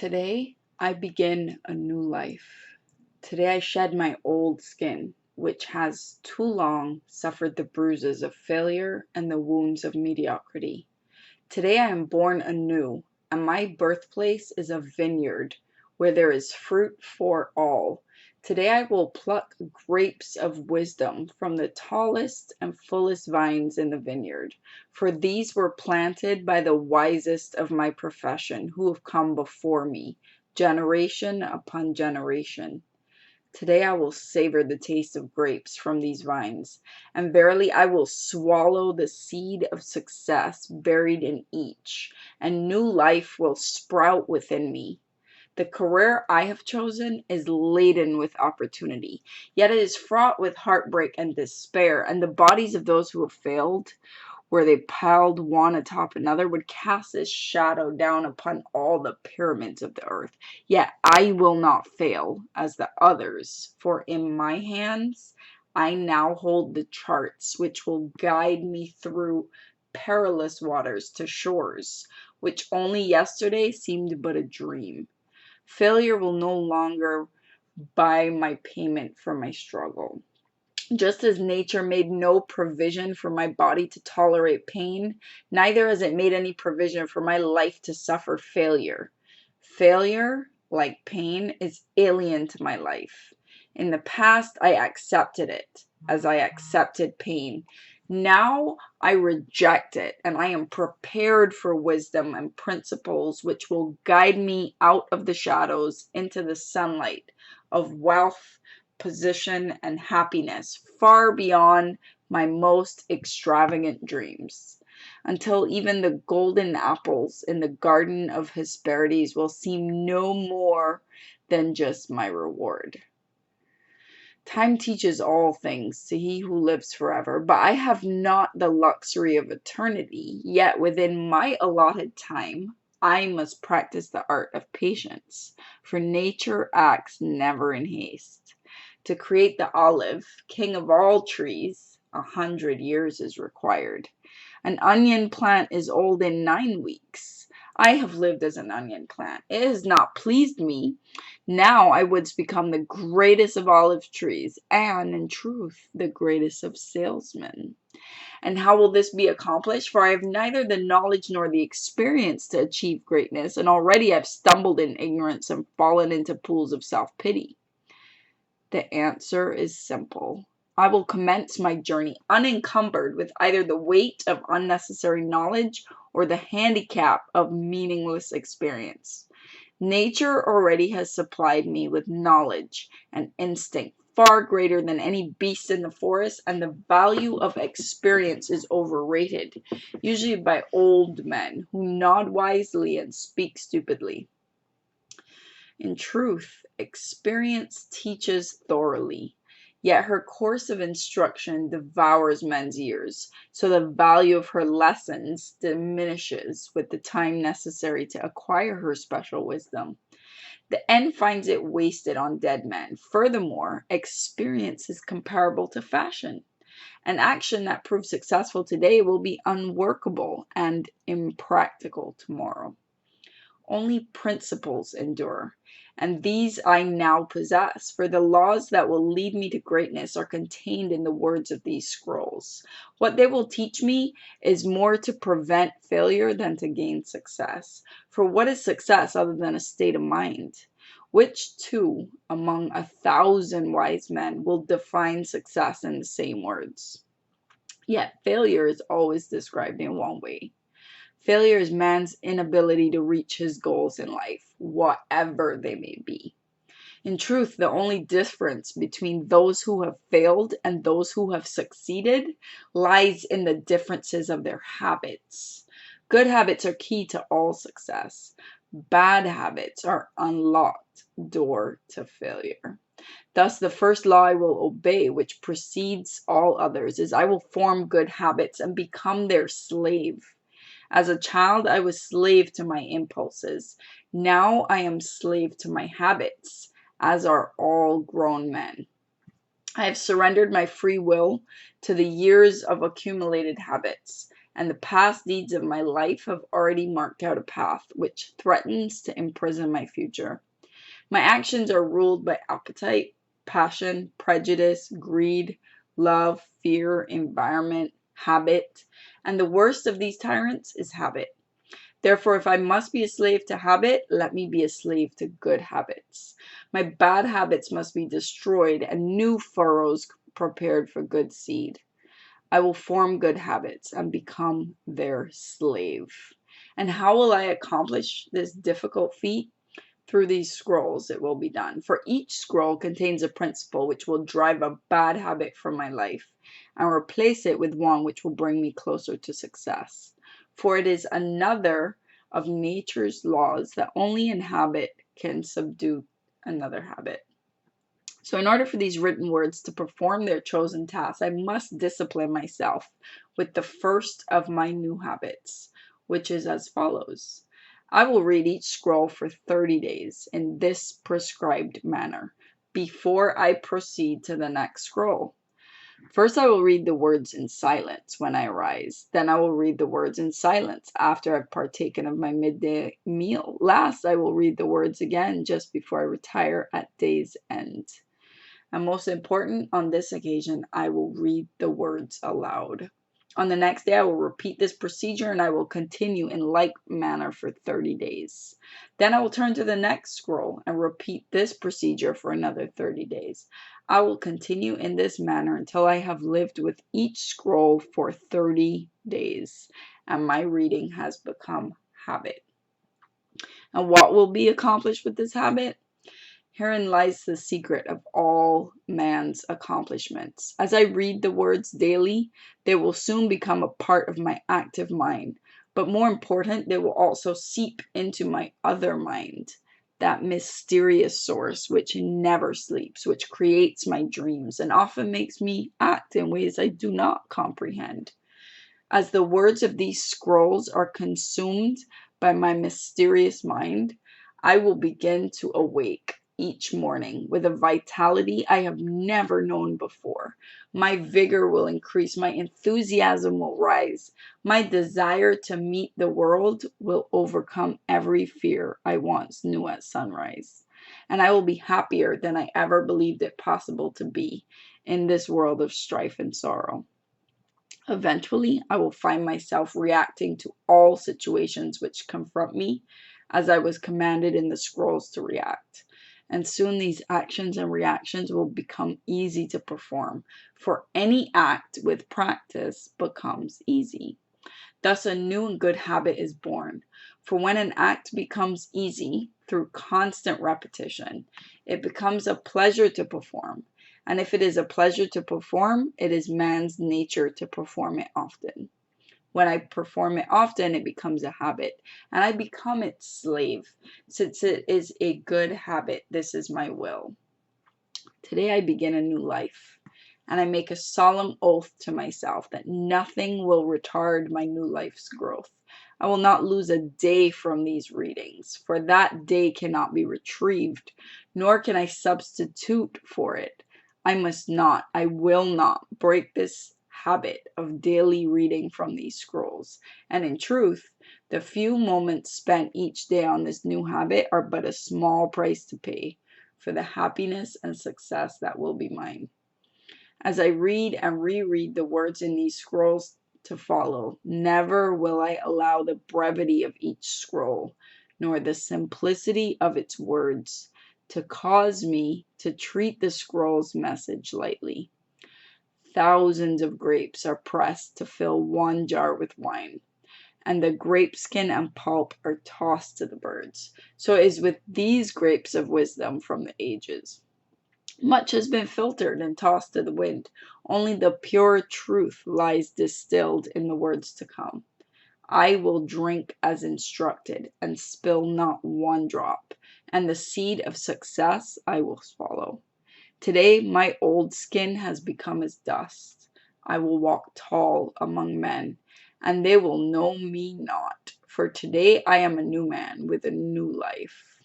Today, I begin a new life. Today, I shed my old skin, which has too long suffered the bruises of failure and the wounds of mediocrity. Today, I am born anew, and my birthplace is a vineyard where there is fruit for all. Today, I will pluck grapes of wisdom from the tallest and fullest vines in the vineyard, for these were planted by the wisest of my profession who have come before me, generation upon generation. Today I will savor the taste of grapes from these vines, and verily I will swallow the seed of success buried in each, and new life will sprout within me. The career I have chosen is laden with opportunity, yet it is fraught with heartbreak and despair, and the bodies of those who have failed, where they piled one atop another, would cast its shadow down upon all the pyramids of the earth. Yet I will not fail as the others, for in my hands I now hold the charts which will guide me through perilous waters to shores which only yesterday seemed but a dream. Failure will no longer buy my payment for my struggle. Just as nature made no provision for my body to tolerate pain, neither has it made any provision for my life to suffer failure. Failure, like pain, is alien to my life. In the past, I accepted it as I accepted pain. Now I reject it, and I am prepared for wisdom and principles which will guide me out of the shadows into the sunlight of wealth, position, and happiness far beyond my most extravagant dreams, until even the golden apples in the garden of Hesperides will seem no more than just my reward. Time teaches all things to he who lives forever, but I have not the luxury of eternity, yet within my allotted time I must practice the art of patience, for nature acts never in haste. To create the olive, king of all trees, 100 years is required. An onion plant is old in 9 weeks. I have lived as an onion plant. It has not pleased me. Now I would become the greatest of olive trees, and, in truth, the greatest of salesmen. And how will this be accomplished? For I have neither the knowledge nor the experience to achieve greatness, and already I've stumbled in ignorance and fallen into pools of self-pity. The answer is simple. I will commence my journey unencumbered with either the weight of unnecessary knowledge or the handicap of meaningless experience. Nature already has supplied me with knowledge and instinct far greater than any beast in the forest, and the value of experience is overrated, usually by old men who nod wisely and speak stupidly. In truth, experience teaches thoroughly, yet her course of instruction devours men's ears, so the value of her lessons diminishes with the time necessary to acquire her special wisdom. The end finds it wasted on dead men. Furthermore, experience is comparable to fashion. An action that proves successful today will be unworkable and impractical tomorrow. Only principles endure, and these I now possess, for the laws that will lead me to greatness are contained in the words of these scrolls. What they will teach me is more to prevent failure than to gain success. For what is success other than a state of mind? Which two, among 1,000 wise men, will define success in the same words? Yet failure is always described in one way. Failure is man's inability to reach his goals in life, whatever they may be. In truth, the only difference between those who have failed and those who have succeeded lies in the differences of their habits. Good habits are key to all success. Bad habits are unlocked door to failure. Thus, the first law I will obey, which precedes all others, is I will form good habits and become their slave. As a child, I was slave to my impulses. Now I am slave to my habits, as are all grown men. I have surrendered my free will to the years of accumulated habits, and the past deeds of my life have already marked out a path which threatens to imprison my future. My actions are ruled by appetite, passion, prejudice, greed, love, fear, environment, habit, and the worst of these tyrants is habit. Therefore, if I must be a slave to habit, let me be a slave to good habits. My bad habits must be destroyed and new furrows prepared for good seed. I will form good habits and become their slave. And how will I accomplish this difficult feat? Through these scrolls it will be done. For each scroll contains a principle which will drive a bad habit from my life and replace it with one which will bring me closer to success. For it is another of nature's laws that only in habit can subdue another habit. So in order for these written words to perform their chosen task, I must discipline myself with the first of my new habits, which is as follows. I will read each scroll for 30 days in this prescribed manner before I proceed to the next scroll. First, I will read the words in silence when I arise. Then I will read the words in silence after I've partaken of my midday meal. Last, I will read the words again just before I retire at day's end. And most important, on this occasion, I will read the words aloud. On the next day, I will repeat this procedure and I will continue in like manner for 30 days. Then I will turn to the next scroll and repeat this procedure for another 30 days. I will continue in this manner until I have lived with each scroll for 30 days and my reading has become habit. And what will be accomplished with this habit? Herein lies the secret of all man's accomplishments. As I read the words daily, they will soon become a part of my active mind. But more important, they will also seep into my other mind, that mysterious source which never sleeps, which creates my dreams and often makes me act in ways I do not comprehend. As the words of these scrolls are consumed by my mysterious mind, I will begin to awake each morning with a vitality I have never known before. My vigor will increase, my enthusiasm will rise, my desire to meet the world will overcome every fear I once knew at sunrise. And I will be happier than I ever believed it possible to be in this world of strife and sorrow. Eventually, I will find myself reacting to all situations which confront me as I was commanded in the scrolls to react. And soon these actions and reactions will become easy to perform, for any act with practice becomes easy. Thus, a new and good habit is born. For when an act becomes easy through constant repetition, it becomes a pleasure to perform. And if it is a pleasure to perform, it is man's nature to perform it often. When I perform it often, it becomes a habit, and I become its slave. Since it is a good habit, this is my will. Today I begin a new life, and I make a solemn oath to myself that nothing will retard my new life's growth. I will not lose a day from these readings, for that day cannot be retrieved, nor can I substitute for it. I will not break this habit of daily reading from these scrolls. And in truth, the few moments spent each day on this new habit are but a small price to pay for the happiness and success that will be mine. As I read and reread the words in these scrolls to follow, never will I allow the brevity of each scroll, nor the simplicity of its words, to cause me to treat the scroll's message lightly. Thousands of grapes are pressed to fill one jar with wine, and the grape skin and pulp are tossed to the birds. So it is with these grapes of wisdom from the ages. Much has been filtered and tossed to the wind. Only the pure truth lies distilled in the words to come. I will drink as instructed and spill not one drop, and the seed of success I will swallow. Today my old skin has become as dust. I will walk tall among men, and they will know me not, for today I am a new man with a new life.